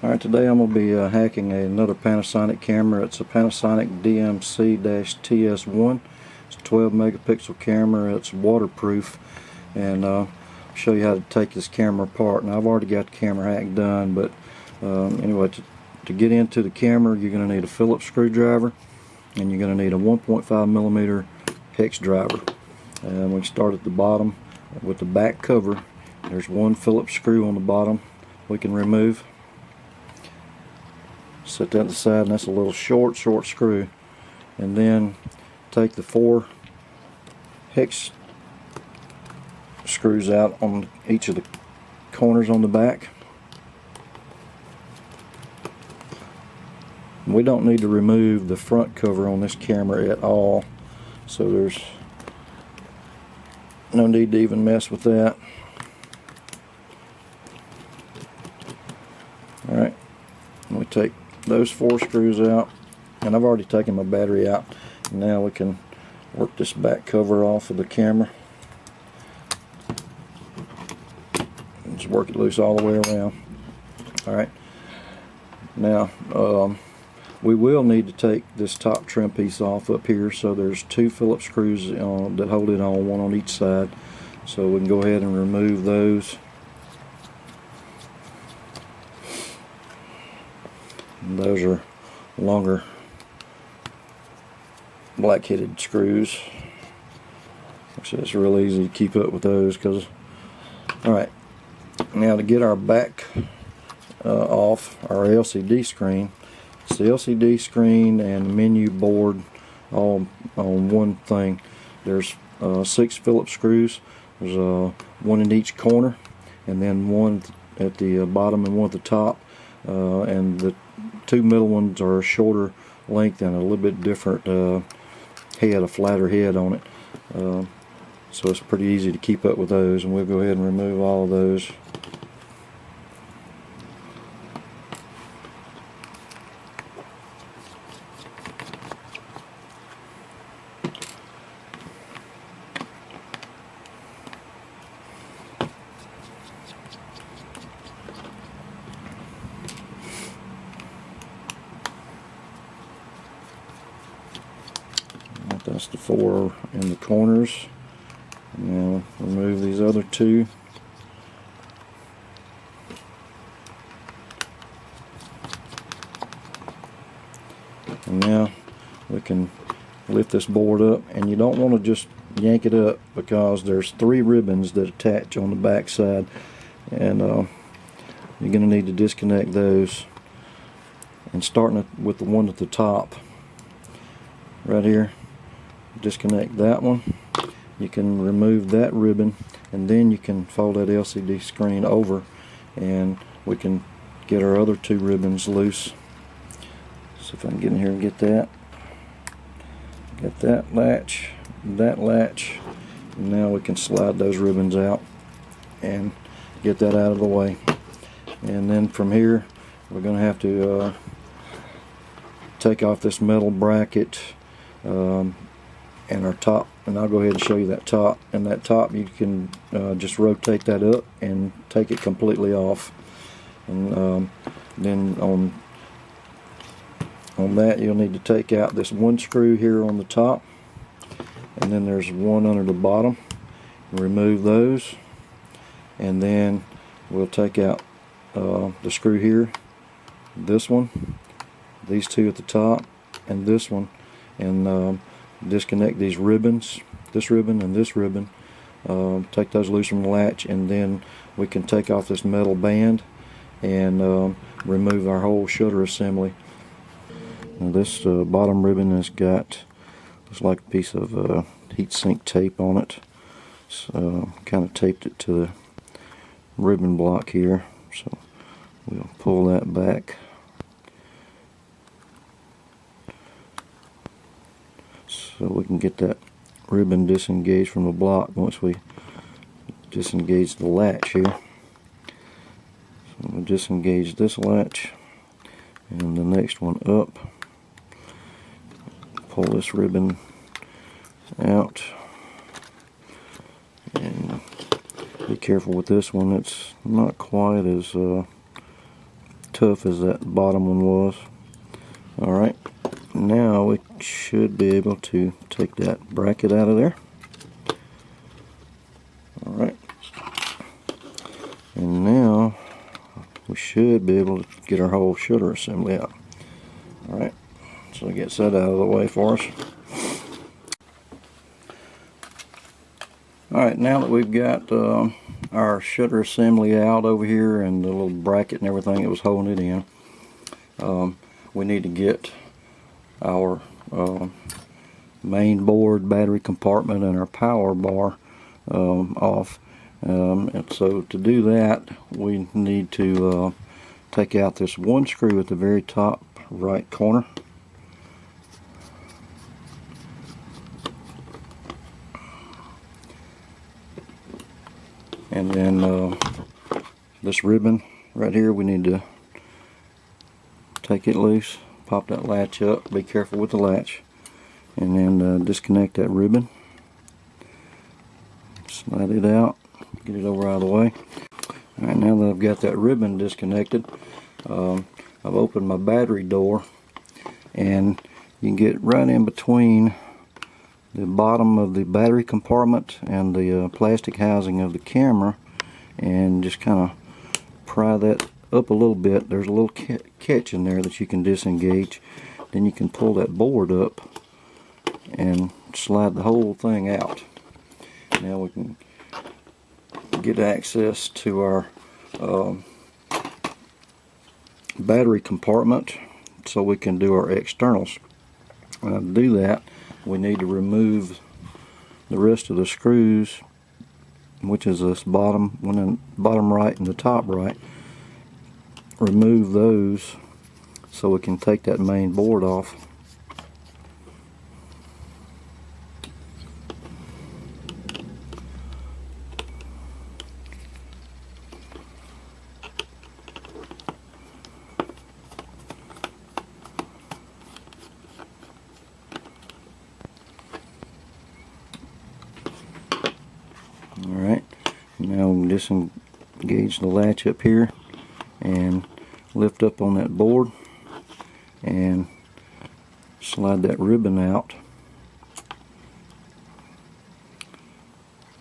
Alright, today I'm going to be hacking another Panasonic camera. It's a Panasonic DMC-TS1. It's a 12 megapixel camera. It's waterproof, and I'll show you how to take this camera apart. Now, I've already got the camera hack done, but anyway, to get into the camera, you're going to need a Phillips screwdriver, and you're going to need a 1.5 millimeter hex driver. And we start at the bottom with the back cover. There's one Phillips screw on the bottom we can remove. Set that aside, and that's a little short screw. And then take the 4 hex screws out on each of the corners on the back. We don't need to remove the front cover on this camera at all, so there's no need to even mess with that. Alright, we take those 4 screws out, and I've already taken my battery out. Now we can work this back cover off of the camera. Just work it loose all the way around. Alright, now we will need to take this top trim piece off up here. So there's 2 Phillips screws that hold it on, one on each side. So we can go ahead and remove those. And those are longer black-headed screws. So it's real easy to keep up with those. Alright, now to get our back off our LCD screen, it's the LCD screen and the menu board all on one thing. There's 6 Phillips screws. There's one in each corner, and then one at the bottom and one at the top, and the 2 middle ones are a shorter length and a little bit different head, a flatter head on it. So it's pretty easy to keep up with those, and we'll go ahead and remove all of those. That's the 4 in the corners. Now remove these other 2. And now we can lift this board up, and you don't want to just yank it up, because there's 3 ribbons that attach on the back side, and you're going to need to disconnect those. And starting with the one at the top right here, disconnect that one. You can remove that ribbon, and then you can fold that LCD screen over, and we can get our other 2 ribbons loose. So if I can get in here and get that. Get that latch, and now we can slide those ribbons out and get that out of the way. And then from here, we're going to have to take off this metal bracket and our top, and I'll go ahead and show you that top. And that top, you can just rotate that up and take it completely off. And then on that, you'll need to take out this 1 screw here on the top, and then there's one under the bottom. Remove those, and then we'll take out the screw here, this one, these 2 at the top, and this one, and disconnect these ribbons, this ribbon and this ribbon. Take those loose from the latch, and then we can take off this metal band and remove our whole shutter assembly. Now this bottom ribbon has got, looks like a piece of heat sink tape on it. So kind of taped it to the ribbon block here. So we'll pull that back. So we can get that ribbon disengaged from the block once we disengage the latch here. So we'll disengage this latch and the next one up. Pull this ribbon out, and be careful with this one. It's not quite as tough as that bottom one was. Alright, now we should be able to take that bracket out of there. Alright, and now we should be able to get our whole shutter assembly out. Alright, so get that out of the way for us. Alright, now that we've got our shutter assembly out over here and the little bracket and everything that was holding it in, we need to get our main board, battery compartment, and our power bar off. And so to do that, we need to take out this one screw at the very top right corner. And then this ribbon right here, we need to take it loose, pop that latch up, be careful with the latch, and then disconnect that ribbon, slide it out, get it over out of the way. Alright, now that I've got that ribbon disconnected, I've opened my battery door, and you can get right in between the bottom of the battery compartment and the plastic housing of the camera, and just kind of pry that up a little bit. There's a little catch in there that you can disengage. Then you can pull that board up and slide the whole thing out. Now we can get access to our battery compartment so we can do our externals. To do that, we need to remove the rest of the screws, which is this bottom one in bottom right and the top right. Remove those so we can take that main board off. Alright, now we disengage the latch up here and lift up on that board and slide that ribbon out.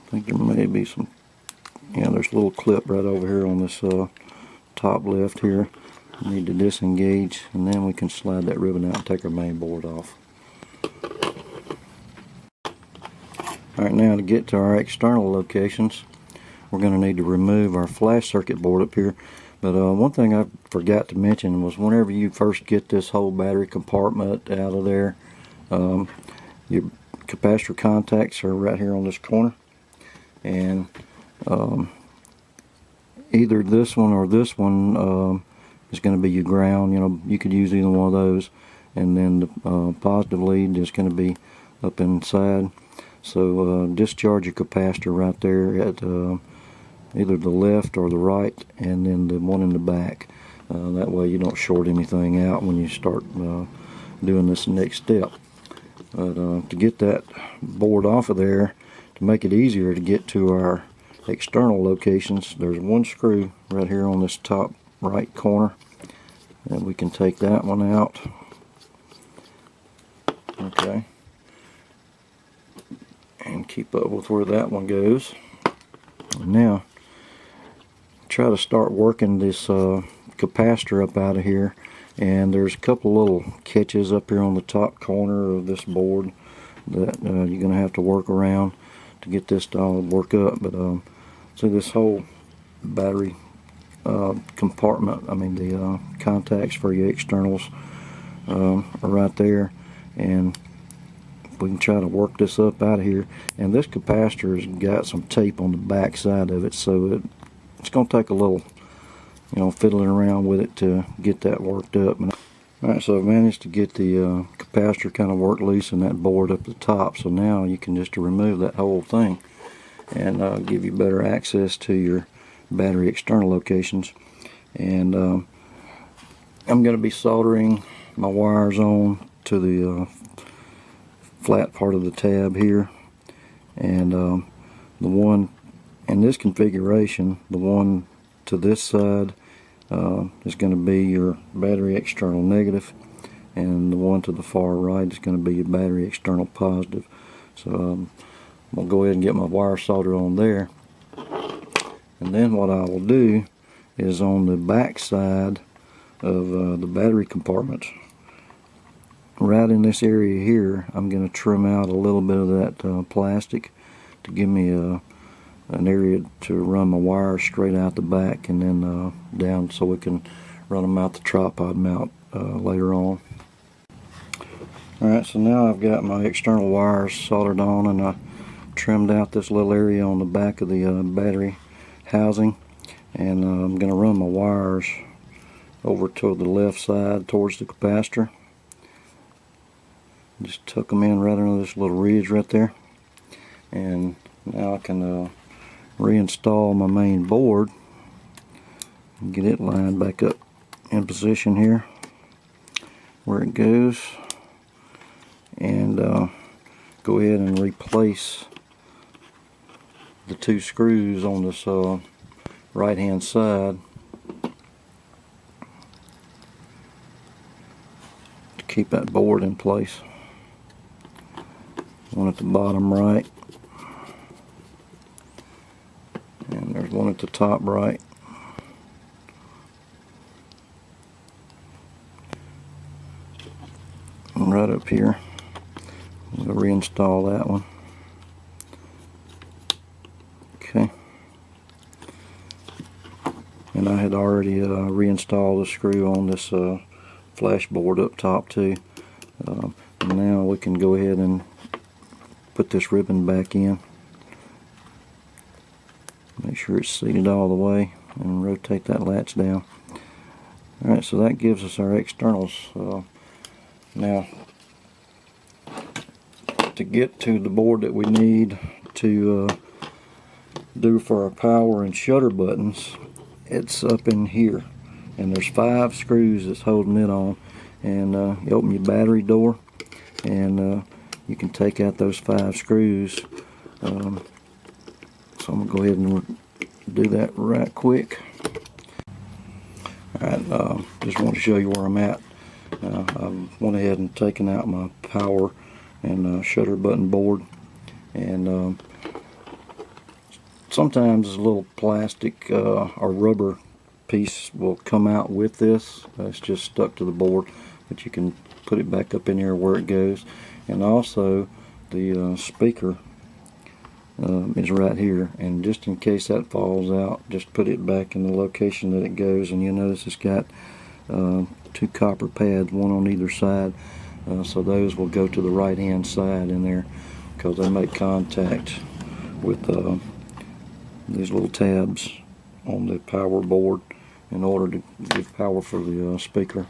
I think there may be some, yeah, there's a little clip right over here on this top left here. We need to disengage, and then we can slide that ribbon out and take our main board off. Alright, now to get to our external locations, we're going to need to remove our flash circuit board up here. But one thing I forgot to mention was whenever you first get this whole battery compartment out of there, your capacitor contacts are right here on this corner. And either this one or this one is going to be your ground. You know, you could use either one of those. And then the positive lead is going to be up inside. So discharge your capacitor right there at either the left or the right, and then the one in the back. That way you don't short anything out when you start doing this next step. But to get that board off of there, to make it easier to get to our external locations, there's one screw right here on this top right corner, and we can take that one out. Okay, and keep up with where that one goes. And now try to start working this capacitor up out of here, and there's a couple little catches up here on the top corner of this board that you're going to have to work around to get this to all work up. But so this whole battery compartment, I mean the contacts for your externals are right there, and we can try to work this up out of here. And this capacitor has got some tape on the back side of it, so it's going to take a little, you know, fiddling around with it to get that worked up. Alright, so I've managed to get the capacitor kind of worked loose in that board up the top, so now you can just remove that whole thing and give you better access to your battery external locations. And I'm going to be soldering my wires on to the flat part of the tab here, and the one in this configuration, the one to this side is going to be your battery external negative, and the one to the far right is going to be your battery external positive. So I'm going to go ahead and get my wire soldered on there, and then what I will do is on the back side of the battery compartment, right in this area here, I'm going to trim out a little bit of that plastic to give me an area to run my wires straight out the back, and then down so we can run them out the tripod mount later on. Alright, so now I've got my external wires soldered on, and I trimmed out this little area on the back of the battery housing, and I'm going to run my wires over to the left side towards the capacitor. Just tuck them in right under this little ridge right there, and now I can reinstall my main board and get it lined back up in position here where it goes, and go ahead and replace the two screws on this right hand side to keep that board in place. One at the bottom right, and there's one at the top right. And right up here, we'll reinstall that one. Okay. And I had already reinstalled the screw on this flash board up top too. And now we can go ahead and put this ribbon back in. Make sure it's seated all the way, and rotate that latch down. Alright, so that gives us our externals. Now, to get to the board that we need to do for our power and shutter buttons, it's up in here, and there's 5 screws that's holding it on. And you open your battery door, and you can take out those 5 screws. So I'm going to go ahead and do that right quick. Alright, just want to show you where I'm at. I went ahead and taken out my power and shutter button board, and sometimes a little plastic or rubber piece will come out with this. It's just stuck to the board, but you can put it back up in here where it goes. And also the speaker is right here, and just in case that falls out, just put it back in the location that it goes. And you'll notice it's got 2 copper pads, one on either side, so those will go to the right hand side in there, because they make contact with these little tabs on the power board in order to give power for the speaker.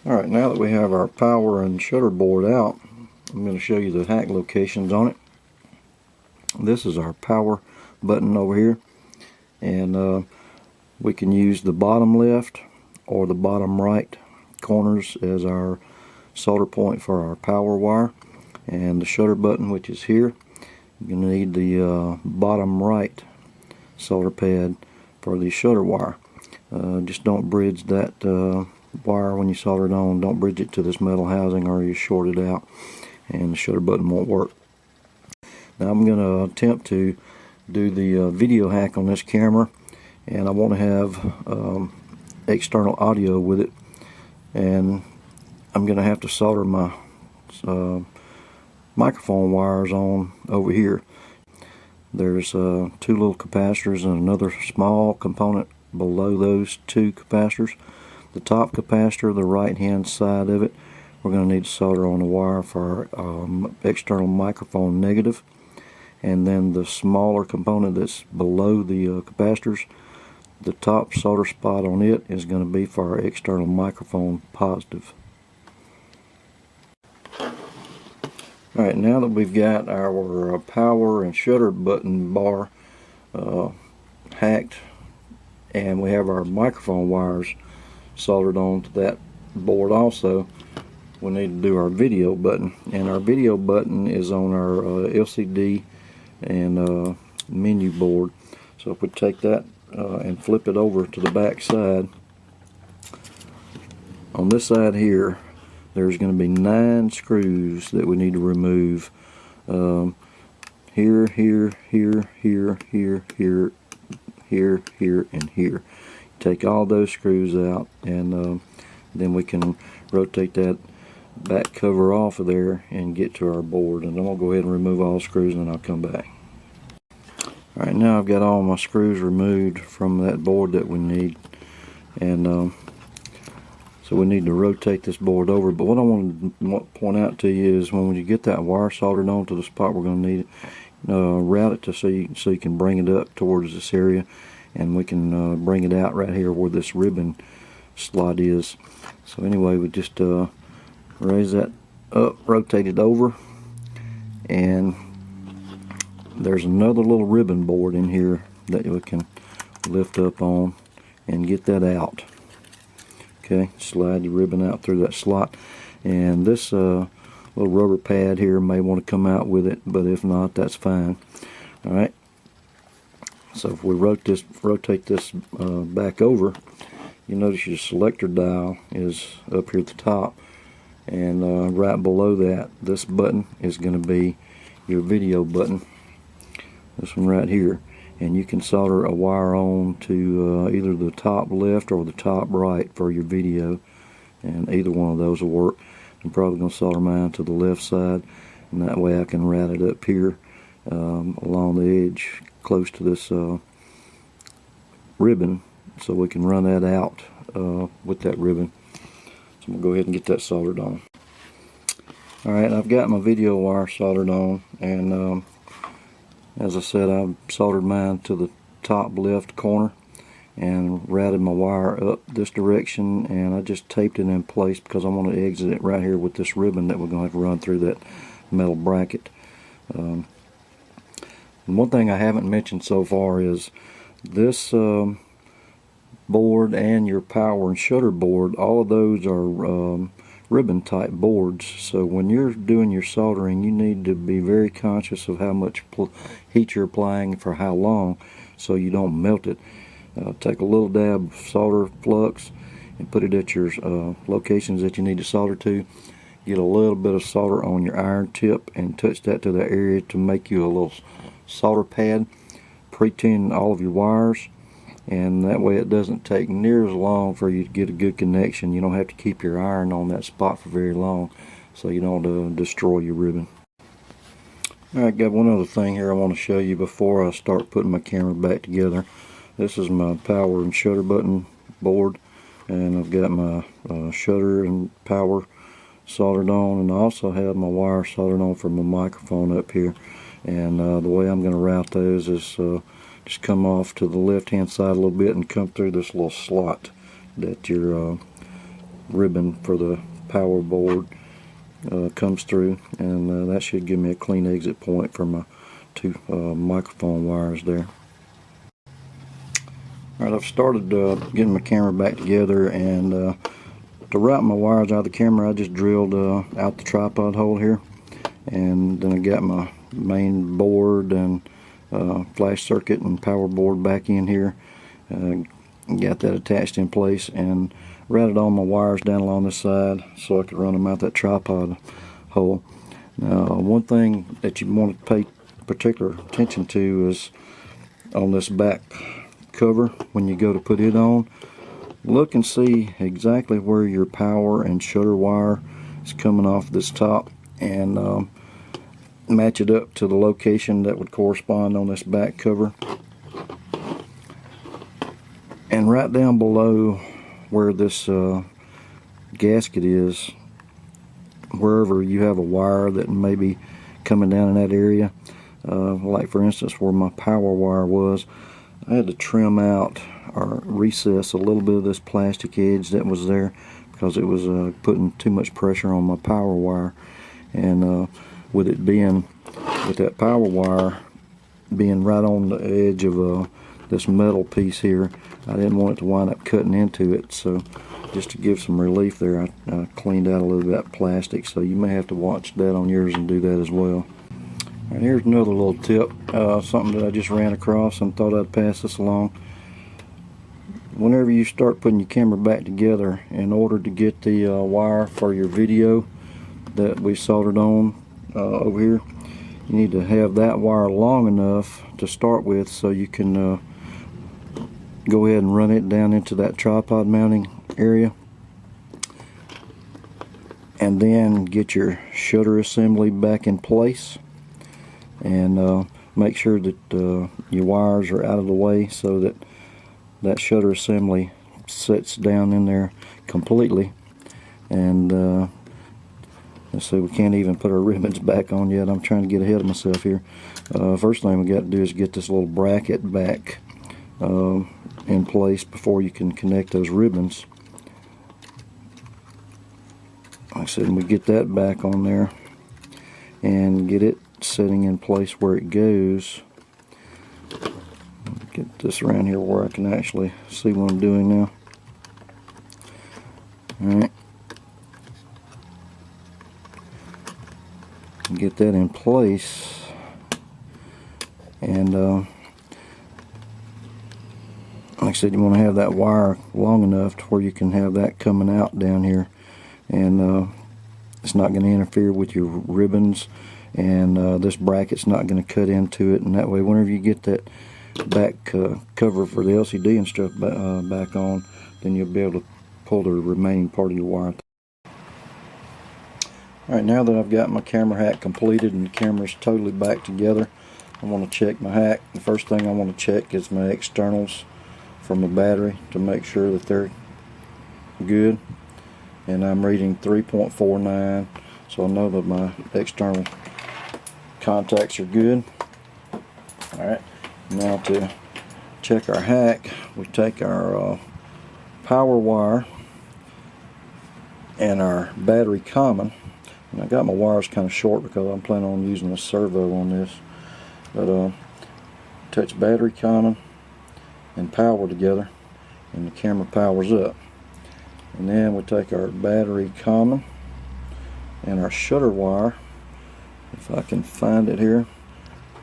Alright, now that we have our power and shutter board out, I'm going to show you the hack locations on it. This is our power button over here, and we can use the bottom left or the bottom right corners as our solder point for our power wire. And the shutter button, which is here, you're going to need the bottom right solder pad for the shutter wire. Just don't bridge that wire when you solder it on. Don't bridge it to this metal housing, or you short it out and the shutter button won't work. Now I'm going to attempt to do the video hack on this camera, and I want to have external audio with it, and I'm going to have to solder my microphone wires on over here. There's 2 little capacitors and another small component below those 2 capacitors. The top capacitor, the right hand side of it, we're going to need to solder on the wire for our external microphone negative. And then the smaller component that's below the capacitors, the top solder spot on it is going to be for our external microphone positive. Alright, now that we've got our power and shutter button bar hacked, and we have our microphone wires soldered onto that board also, we need to do our video button. And our video button is on our LCD and menu board. So if we take that and flip it over to the back side. On this side here, there's going to be 9 screws that we need to remove. Here, here, here, here, here, here, here, here, and here. Take all those screws out, and then we can rotate that back cover off of there and get to our board. And I'm going to go ahead and remove all the screws, and then I'll come back. Alright, now I've got all my screws removed from that board that we need, and so we need to rotate this board over. But what I want to point out to you is when you get that wire soldered on to the spot we're going to need it, route it to so you can bring it up towards this area, and we can bring it out right here where this ribbon slot is. So anyway, we just raise that up, rotate it over, and there's another little ribbon board in here that we can lift up on and get that out. Okay, slide the ribbon out through that slot, and this little rubber pad here may want to come out with it, but if not, that's fine. Alright, so if we rotate this back over, you notice your selector dial is up here at the top, and right below that, this button is going to be your video button, this one right here, and you can solder a wire on to either the top left or the top right for your video, and either one of those will work. I'm probably going to solder mine to the left side, and that way I can route it up here along the edge close to this ribbon, so we can run that out with that ribbon. So I'm going to go ahead and get that soldered on. Alright, I've got my video wire soldered on, and as I said, I've soldered mine to the top left corner and routed my wire up this direction, and I just taped it in place because I want to exit it right here with this ribbon that we're going to have to run through that metal bracket. And one thing I haven't mentioned so far is this board and your power and shutter board, all of those are ribbon type boards, so when you're doing your soldering, you need to be very conscious of how much heat you're applying for how long, so you don't melt it. Take a little dab of solder flux and put it at your locations that you need to solder to. Get a little bit of solder on your iron tip and touch that to the area to make you a little solder pad. Pre-tune all of your wires, and that way it doesn't take near as long for you to get a good connection. You don't have to keep your iron on that spot for very long, so you don't destroy your ribbon. Alright, got one other thing here I want to show you before I start putting my camera back together. This is my power and shutter button board, and I've got my shutter and power soldered on, and I also have my wire soldered on for my microphone up here. And the way I'm going to route those is just come off to the left hand side a little bit and come through this little slot that your ribbon for the power board comes through, and that should give me a clean exit point for my 2 microphone wires there. Alright, I've started getting my camera back together, and to route my wires out of the camera, I just drilled out the tripod hole here, and then I got my main board and flash circuit and power board back in here. Got that attached in place, and routed all my wires down along this side so I could run them out that tripod hole. Now, one thing that you want to pay particular attention to is on this back cover. When you go to put it on, look and see exactly where your power and shutter wire is coming off this top, and match it up to the location that would correspond on this back cover. And right down below where this gasket is, wherever you have a wire that may be coming down in that area, like for instance where my power wire was, I had to trim out or recess a little bit of this plastic edge that was there because it was putting too much pressure on my power wire. And with that power wire being right on the edge of this metal piece here, I didn't want it to wind up cutting into it, so just to give some relief there, I cleaned out a little bit of that plastic, so you may have to watch that on yours and do that as well. And here's another little tip, something that I just ran across and thought I'd pass this along. whenever you start putting your camera back together, in order to get the wire for your video that we soldered on over here, you need to have that wire long enough to start with so you can go ahead and run it down into that tripod mounting area, and then get your shutter assembly back in place, and make sure that your wires are out of the way so that that shutter assembly sits down in there completely. And let's see, we can't even put our ribbons back on yet. I'm trying to get ahead of myself here. First thing we got to do is get this little bracket back in place before you can connect those ribbons. Like I said, we get that back on there and get it sitting in place where it goes. Get this around here where I can actually see what I'm doing now. Alright. Get that in place, and like I said, you want to have that wire long enough to where you can have that coming out down here, and it's not going to interfere with your ribbons, and this bracket's not going to cut into it, and that way whenever you get that back cover for the LCD and stuff back on, then you'll be able to pull the remaining part of your wire. Alright, now that I've got my camera hack completed and the camera's totally back together, I want to check my hack. The first thing I want to check is my externals from the battery to make sure that they're good, and I'm reading 3.49, so I know that my external contacts are good. Alright, now to check our hack, we take our power wire and our battery common. And I got my wires kind of short because I'm planning on using a servo on this, but touch battery common and power together, and the camera powers up. And then we take our battery common and our shutter wire, if I can find it here.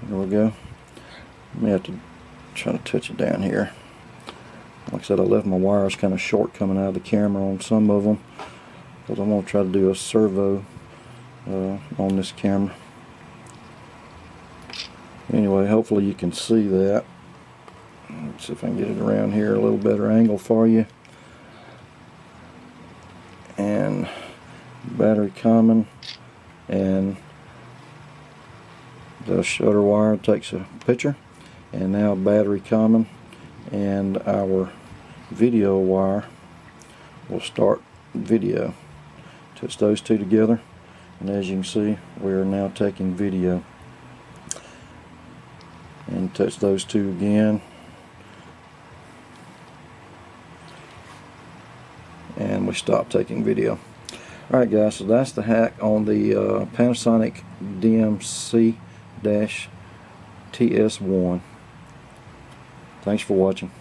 There we go. I may have to try to touch it down here. Like I said, I left my wires kind of short coming out of the camera on some of them, because I'm going to try to do a servo on this camera. Anyway, hopefully you can see that. Let's see if I can get it around here a little better angle for you. And battery common and the shutter wire takes a picture, and now battery common and our video wire will start video. Touch those two together, and as you can see, we are now taking video. And touch those two again, and we stop taking video. Alright guys, so that's the hack on the Panasonic DMC-TS1. Thanks for watching.